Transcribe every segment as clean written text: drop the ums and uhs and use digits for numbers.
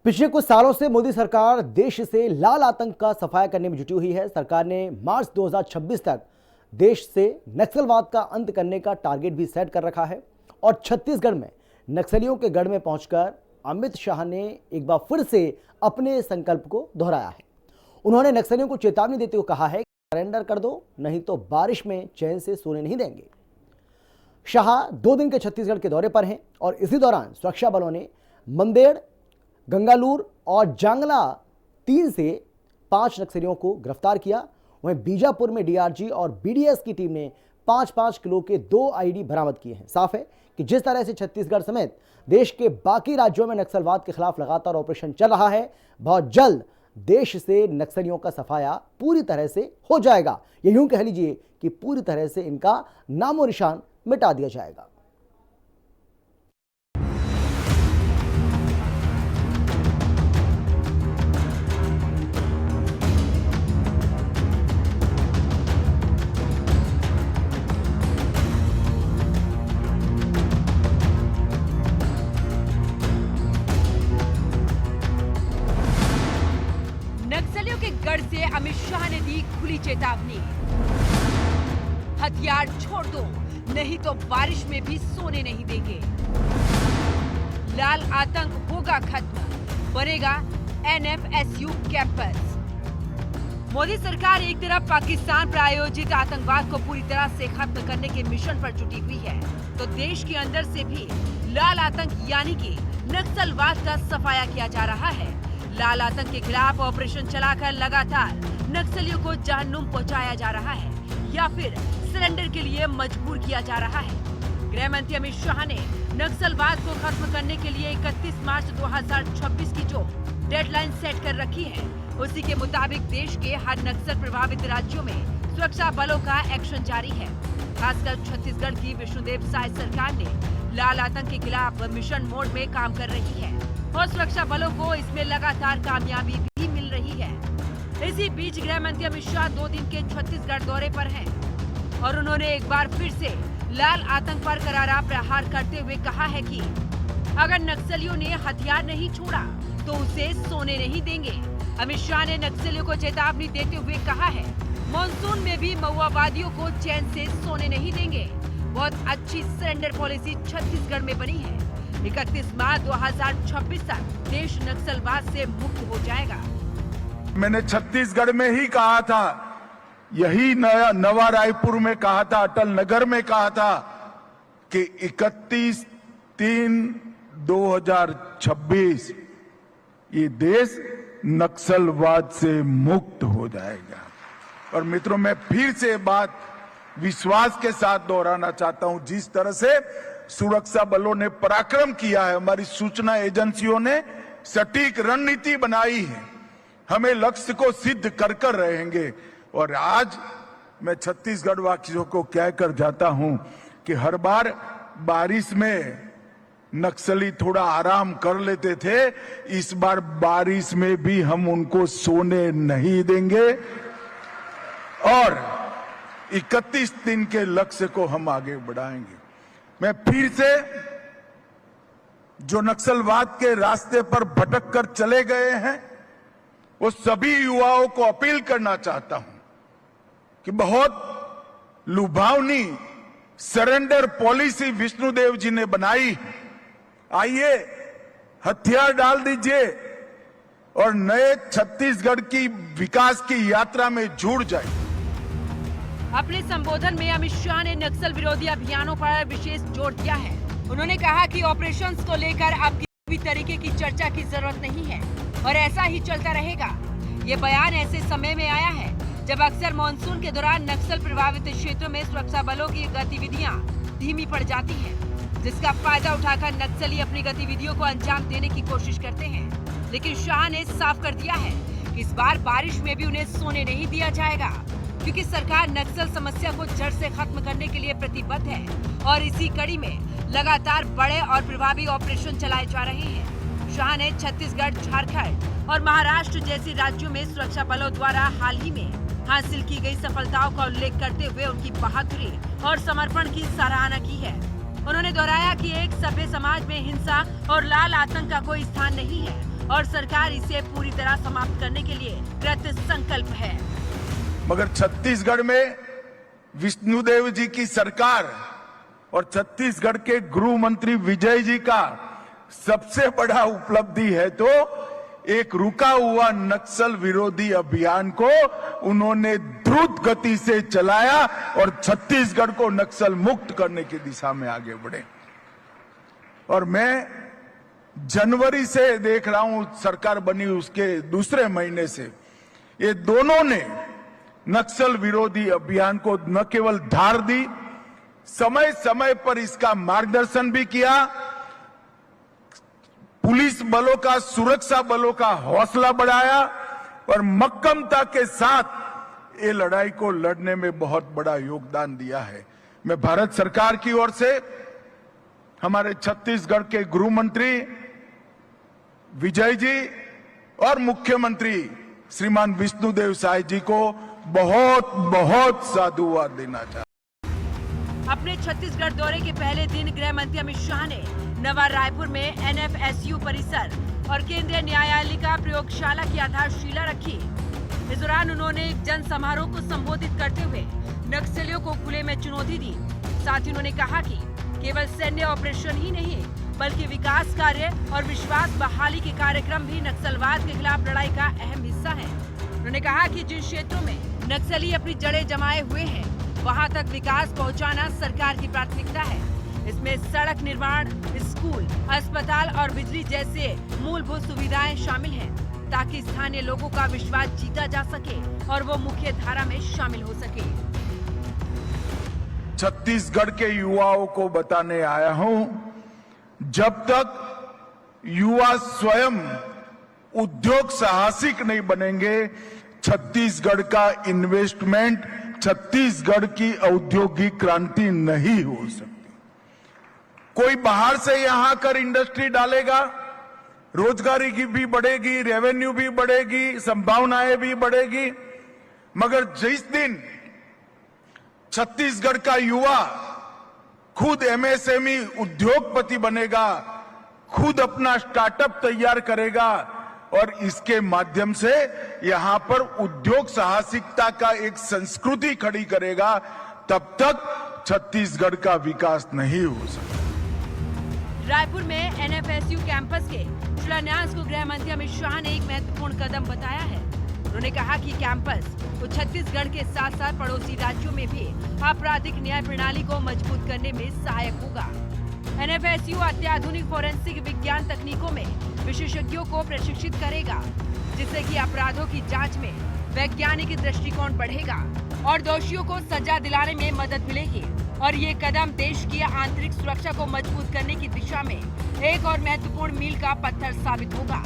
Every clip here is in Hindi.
पिछले कुछ सालों से मोदी सरकार देश से लाल आतंक का सफाया करने में जुटी हुई है। सरकार ने मार्च 2026 तक देश से नक्सलवाद का अंत करने का टारगेट भी सेट कर रखा है और छत्तीसगढ़ में नक्सलियों के गढ़ में पहुंचकर अमित शाह ने एक बार फिर से अपने संकल्प को दोहराया है। उन्होंने नक्सलियों को चेतावनी देते हुए कहा है कि सरेंडर कर दो, नहीं तो बारिश में चैन से सोने नहीं देंगे। शाह 2 दिन के छत्तीसगढ़ के दौरे पर हैं और इसी दौरान सुरक्षा बलों ने मंदेड़, गंगालूर और जांगला 3 से 5 नक्सलियों को गिरफ्तार किया। वहीं बीजापुर में डीआरजी और बीडीएस की टीम ने 5-5 किलो के 2 आईडी बरामद किए हैं। साफ है कि जिस तरह से छत्तीसगढ़ समेत देश के बाकी राज्यों में नक्सलवाद के खिलाफ लगातार ऑपरेशन चल रहा है, बहुत जल्द देश से नक्सलियों का सफाया पूरी तरह से हो जाएगा। ये यूं कह लीजिए कि पूरी तरह से इनका नामो निशान मिटा दिया जाएगा। नक्सलियों के गढ़ से अमित शाह ने दी खुली चेतावनी, हथियार छोड़ दो, नहीं तो बारिश में भी सोने नहीं देंगे। लाल आतंक होगा खत्म, बनेगा एनएफएसयू कैंपस। मोदी सरकार एक तरफ पाकिस्तान प्रायोजित आतंकवाद को पूरी तरह से खत्म करने के मिशन पर जुटी हुई है, तो देश के अंदर से भी लाल आतंक यानी कि नक्सलवाद का सफाया किया जा रहा है। लाल आतंक के खिलाफ ऑपरेशन चलाकर लगातार नक्सलियों को जहन्नुम पहुंचाया जा रहा है या फिर सरेंडर के लिए मजबूर किया जा रहा है। गृह मंत्री अमित शाह ने नक्सलवाद को खत्म करने के लिए 31 मार्च 2026 की जो डेडलाइन सेट कर रखी है, उसी के मुताबिक देश के हर नक्सल प्रभावित राज्यों में सुरक्षा बलों का एक्शन जारी है। खासकर छत्तीसगढ़ की विष्णुदेव साय सरकार ने लाल आतंक के खिलाफ मिशन मोड में काम कर रही है और सुरक्षा बलों को इसमें लगातार कामयाबी भी मिल रही है। इसी बीच गृह मंत्री अमित शाह 2 दिन के छत्तीसगढ़ दौरे पर हैं और उन्होंने एक बार फिर से लाल आतंक पर करारा प्रहार करते हुए कहा है कि अगर नक्सलियों ने हथियार नहीं छोड़ा तो उसे सोने नहीं देंगे। अमित शाह ने नक्सलियों को चेतावनी देते हुए कहा है, मानसून में भी माओवादियों को चैन से सोने नहीं देंगे। बहुत अच्छी सरेंडर पॉलिसी छत्तीसगढ़ में बनी है। 31 मार्च 2026 तक देश नक्सलवाद से मुक्त हो जाएगा। मैंने छत्तीसगढ़ में ही कहा था, यही नवा रायपुर में कहा था, अटल नगर में कहा था कि 31/3/2026 ये देश नक्सलवाद से मुक्त हो जाएगा। और मित्रों, मैं फिर से बात विश्वास के साथ दोहराना चाहता हूं, जिस तरह से सुरक्षा बलों ने पराक्रम किया है, हमारी सूचना एजेंसियों ने सटीक रणनीति बनाई है, हमें लक्ष्य को सिद्ध कर रहेंगे। और आज मैं छत्तीसगढ़ वासियों को कहकर जाता हूं कि हर बार बारिश में नक्सली थोड़ा आराम कर लेते थे, इस बार बारिश में भी हम उनको सोने नहीं देंगे और 31 दिन के लक्ष्य को हम आगे बढ़ाएंगे। मैं फिर से जो नक्सलवाद के रास्ते पर भटक कर चले गए हैं, वो सभी युवाओं को अपील करना चाहता हूं कि बहुत लुभावनी सरेंडर पॉलिसी विष्णुदेव जी ने बनाई। आइए हथियार डाल दीजिए और नए छत्तीसगढ़ की विकास की यात्रा में जुड़ जाए। अपने संबोधन में अमित शाह ने नक्सल विरोधी अभियानों पर विशेष जोर दिया है। उन्होंने कहा कि ऑपरेशंस को लेकर अब किसी भी तरीके की चर्चा की जरूरत नहीं है और ऐसा ही चलता रहेगा। ये बयान ऐसे समय में आया है जब अक्सर मानसून के दौरान नक्सल प्रभावित क्षेत्रों में सुरक्षा बलों की गतिविधियां धीमी पड़ जाती हैं, जिसका फायदा उठाकर नक्सली अपनी गतिविधियों को अंजाम देने की कोशिश करते हैं। लेकिन शाह ने साफ कर दिया है कि इस बार बारिश में भी उन्हें सोने नहीं दिया जाएगा, क्योंकि सरकार नक्सल समस्या को जड़ से खत्म करने के लिए प्रतिबद्ध है और इसी कड़ी में लगातार बड़े और प्रभावी ऑपरेशन चलाए जा रहे हैं। शाह ने छत्तीसगढ़, झारखंड और महाराष्ट्र जैसे राज्यों में सुरक्षा बलों द्वारा हाल ही में हासिल की गई सफलताओं का उल्लेख करते हुए उनकी बहादुरी और समर्पण की सराहना की है। उन्होंने दोहराया कि एक सभ्य समाज में हिंसा और लाल आतंक का कोई स्थान नहीं है और सरकार इसे पूरी तरह समाप्त करने के लिए कृत संकल्प है। मगर छत्तीसगढ़ में विष्णुदेव जी की सरकार और छत्तीसगढ़ के गृह मंत्री विजय जी का सबसे बड़ा उपलब्धि है तो एक रुका हुआ नक्सल विरोधी अभियान को उन्होंने द्रुत गति से चलाया और छत्तीसगढ़ को नक्सल मुक्त करने की दिशा में आगे बढ़े। और मैं जनवरी से देख रहा हूं, सरकार बनी उसके दूसरे महीने से ये दोनों ने नक्सल विरोधी अभियान को न केवल धार दी, समय समय पर इसका मार्गदर्शन भी किया, पुलिस बलों का, सुरक्षा बलों का हौसला बढ़ाया और मक्कमता के साथ ये लड़ाई को लड़ने में बहुत बड़ा योगदान दिया है। मैं भारत सरकार की ओर से हमारे छत्तीसगढ़ के गृह मंत्री विजय जी और मुख्यमंत्री श्रीमान विष्णुदेव साय जी को बहुत बहुत साधुवाद देना चाहता हूं। अपने छत्तीसगढ़ दौरे के पहले दिन गृह मंत्री अमित शाह ने नवा रायपुर में NFSU परिसर और केंद्रीय न्यायालिका प्रयोगशाला की आधारशिला रखी। इस दौरान उन्होंने एक जन समारोह को संबोधित करते हुए नक्सलियों को खुले में चुनौती दी। साथ ही उन्होंने कहा कि केवल सैन्य ऑपरेशन ही नहीं बल्कि विकास कार्य और विश्वास बहाली के कार्यक्रम भी नक्सलवाद के खिलाफ लड़ाई का अहम हिस्सा है। उन्होंने कहा कि जिन क्षेत्रों में नक्सली अपनी जड़ें जमाए हुए हैं वहां तक विकास पहुंचाना सरकार की प्राथमिकता है। इसमें सड़क निर्माण, स्कूल, अस्पताल और बिजली जैसे मूलभूत सुविधाएं शामिल हैं ताकि स्थानीय लोगों का विश्वास जीता जा सके और वो मुख्य धारा में शामिल हो सके। छत्तीसगढ़ के युवाओं को बताने आया हूं, जब तक युवा स्वयं उद्योग साहसिक नहीं बनेंगे, छत्तीसगढ़ का इन्वेस्टमेंट, छत्तीसगढ़ की औद्योगिक क्रांति नहीं हो सकती। कोई बाहर से यहां कर इंडस्ट्री डालेगा, रोजगारी की भी बढ़ेगी, रेवेन्यू भी बढ़ेगी, संभावनाएं भी बढ़ेगी, मगर जिस दिन छत्तीसगढ़ का युवा खुद MSME उद्योगपति बनेगा, खुद अपना स्टार्टअप तैयार करेगा और इसके माध्यम से यहां पर उद्योग साहसिकता का एक संस्कृति खड़ी करेगा, तब तक छत्तीसगढ़ का विकास नहीं हो सकता। रायपुर में NFSU कैंपस के शिलान्यास को गृह मंत्री अमित शाह ने एक महत्वपूर्ण कदम बताया है। उन्होंने कहा कि कैंपस को छत्तीसगढ़ के साथ साथ पड़ोसी राज्यों में भी आपराधिक न्याय प्रणाली को मजबूत करने में सहायक होगा। NFSU अत्याधुनिक फोरेंसिक विज्ञान तकनीकों में विशेषज्ञों को प्रशिक्षित करेगा, जिससे कि अपराधों की जांच में वैज्ञानिक दृष्टिकोण बढ़ेगा और दोषियों को सजा दिलाने में मदद मिलेगी। और ये कदम देश की आंतरिक सुरक्षा को मजबूत करने की दिशा में एक और महत्वपूर्ण मील का पत्थर साबित होगा।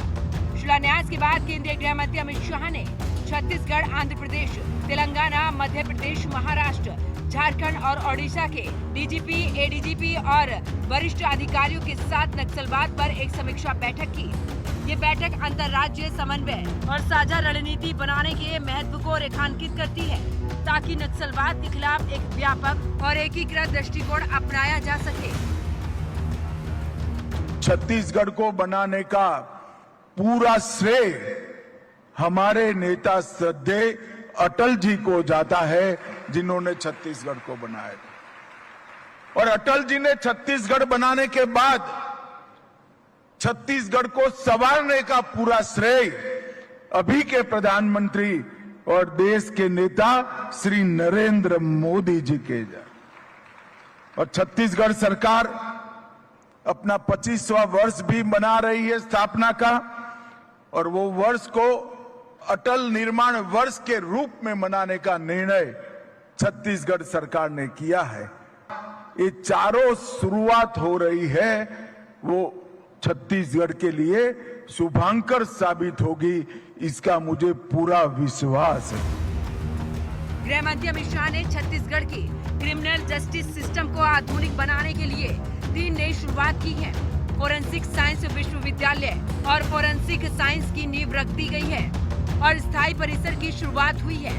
शिलान्यास के बाद केंद्रीय गृह मंत्री अमित शाह ने छत्तीसगढ़, आंध्र प्रदेश, तेलंगाना, मध्य प्रदेश, महाराष्ट्र, झारखंड और ओडिशा के DGP, ADGP और वरिष्ठ अधिकारियों के साथ नक्सलवाद पर एक समीक्षा बैठक की। ये बैठक अंतर्राज्यीय समन्वय और साझा रणनीति बनाने के महत्व को रेखांकित करती है ताकि नक्सलवाद के खिलाफ एक व्यापक और एकीकृत दृष्टिकोण अपनाया जा सके। छत्तीसगढ़ को बनाने का पूरा श्रेय हमारे नेता श्रद्धेय अटल जी को जाता है, जिन्होंने छत्तीसगढ़ को बनाया। और अटल जी ने छत्तीसगढ़ बनाने के बाद छत्तीसगढ़ को संवारने का पूरा श्रेय अभी के प्रधानमंत्री और देश के नेता श्री नरेंद्र मोदी जी के जा। और छत्तीसगढ़ सरकार अपना 25वां वर्ष भी मना रही है स्थापना का, और वो वर्ष को अटल निर्माण वर्ष के रूप में मनाने का निर्णय छत्तीसगढ़ सरकार ने किया है। ये चारों शुरुआत हो रही है, वो छत्तीसगढ़ के लिए शुभांकर साबित होगी, इसका मुझे पूरा विश्वास है। गृह मंत्री अमित शाह ने छत्तीसगढ़ की क्रिमिनल जस्टिस सिस्टम को आधुनिक बनाने के लिए 3 नई शुरुआत की है। फोरेंसिक साइंस विश्वविद्यालय और फोरेंसिक साइंस की नींव रख दी गई है और स्थायी परिसर की शुरुआत हुई है।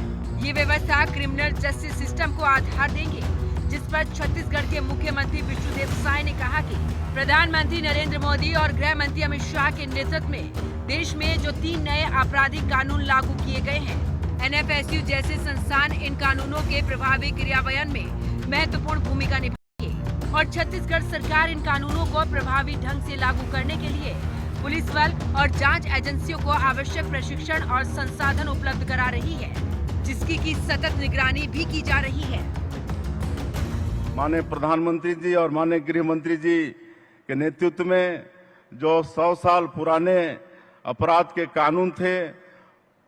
ये व्यवस्था क्रिमिनल जस्टिस सिस्टम को आधार देंगे, जिस पर छत्तीसगढ़ के मुख्यमंत्री विष्णुदेव साय ने कहा कि प्रधानमंत्री नरेंद्र मोदी और गृह मंत्री अमित शाह के नेतृत्व में देश में जो 3 नए आपराधिक कानून लागू किए गए हैं, NFSU जैसे संस्थान इन कानूनों के प्रभावी क्रियान्वयन में महत्वपूर्ण भूमिका निभाएंगे और छत्तीसगढ़ सरकार इन कानूनों को प्रभावी ढंग से लागू करने के लिए पुलिस बल और जांच एजेंसियों को आवश्यक प्रशिक्षण और संसाधन उपलब्ध करा रही है, जिसकी की सतत निगरानी भी की जा रही है। माननीय प्रधानमंत्री जी और माननीय गृह मंत्री जी के नेतृत्व में जो 100 साल पुराने अपराध के कानून थे,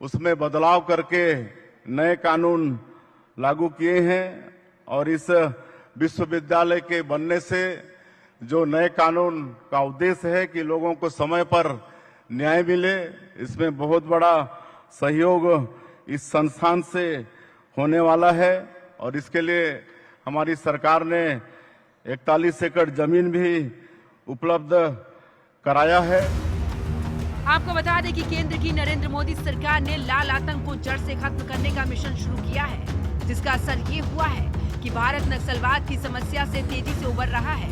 उसमें बदलाव करके नए कानून लागू किए हैं और इस विश्वविद्यालय के बनने से जो नए कानून का उद्देश्य है कि लोगों को समय पर न्याय मिले, इसमें बहुत बड़ा सहयोग इस संस्थान से होने वाला है और इसके लिए हमारी सरकार ने 41 एकड़ जमीन भी उपलब्ध कराया है। आपको बता दें कि केंद्र की नरेंद्र मोदी सरकार ने लाल आतंक को जड़ से खत्म करने का मिशन शुरू किया है, जिसका असर ये हुआ है कि भारत नक्सलवाद की समस्या से तेजी से उबर रहा है।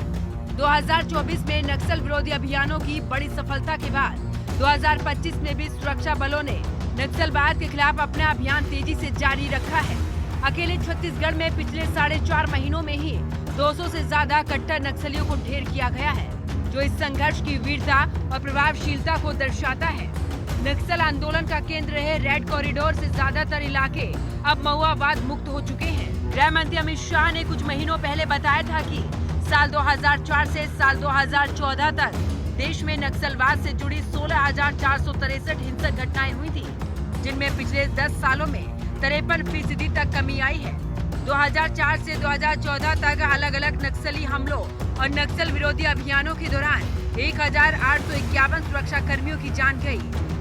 2024 में नक्सल विरोधी अभियानों की बड़ी सफलता के बाद 2025 में भी सुरक्षा बलों ने नक्सलवाद के खिलाफ अपना अभियान तेजी से जारी रखा है। अकेले छत्तीसगढ़ में पिछले 4.5 महीनों में ही 200 से ज्यादा कट्टर नक्सलियों को ढेर किया गया है, जो इस संघर्ष की वीरता और प्रभावशीलता को दर्शाता है। नक्सल आंदोलन का केंद्र रहे रेड कॉरिडोर से ज्यादातर इलाके अब महुआवाद मुक्त हो चुके हैं। गृह मंत्री अमित शाह ने कुछ महीनों पहले बताया था कि साल 2004 से साल 2014 तक देश में नक्सलवाद से जुड़ी 16,463 हिंसक घटनाएं हुई थी, जिनमें पिछले 10 सालों में 53% तक कमी आई है। 2004 से 2014 तक अलग अलग नक्सली हमलों और नक्सल विरोधी अभियानों के दौरान 1,851 सुरक्षा कर्मियों की जान गई,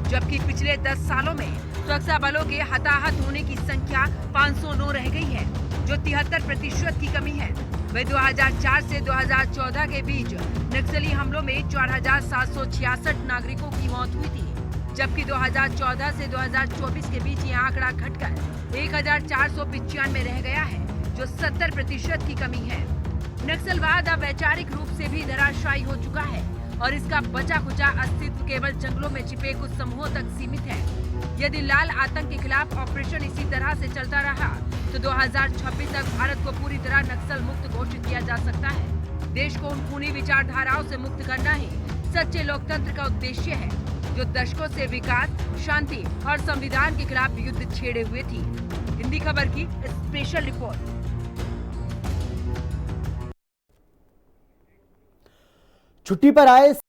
जबकि पिछले 10 सालों में सुरक्षा बलों के हताहत होने की संख्या 509 रह गई है, जो 73% की कमी है। वही 2004 से 2014 के बीच नक्सली हमलों में 4,766 नागरिकों की मौत हुई थी, जबकि 2014 से 2024 के बीच ये आंकड़ा घटकर 1,495 रह गया है, जो 70% की कमी है। नक्सलवाद अब वैचारिक रूप से भी धराशायी हो चुका है और इसका बचा खुचा अस्तित्व केवल जंगलों में छिपे कुछ समूहों तक सीमित है। यदि लाल आतंक के खिलाफ ऑपरेशन इसी तरह से चलता रहा तो 2026 तक भारत को पूरी तरह नक्सल मुक्त घोषित किया जा सकता है। देश को उन खूनी विचारधाराओं से मुक्त करना ही सच्चे लोकतंत्र का उद्देश्य है, जो दशकों से विकास, शांति और संविधान के खिलाफ युद्ध छेड़े हुए थी। हिंदी खबर की स्पेशल रिपोर्ट। छुट्टी पर आए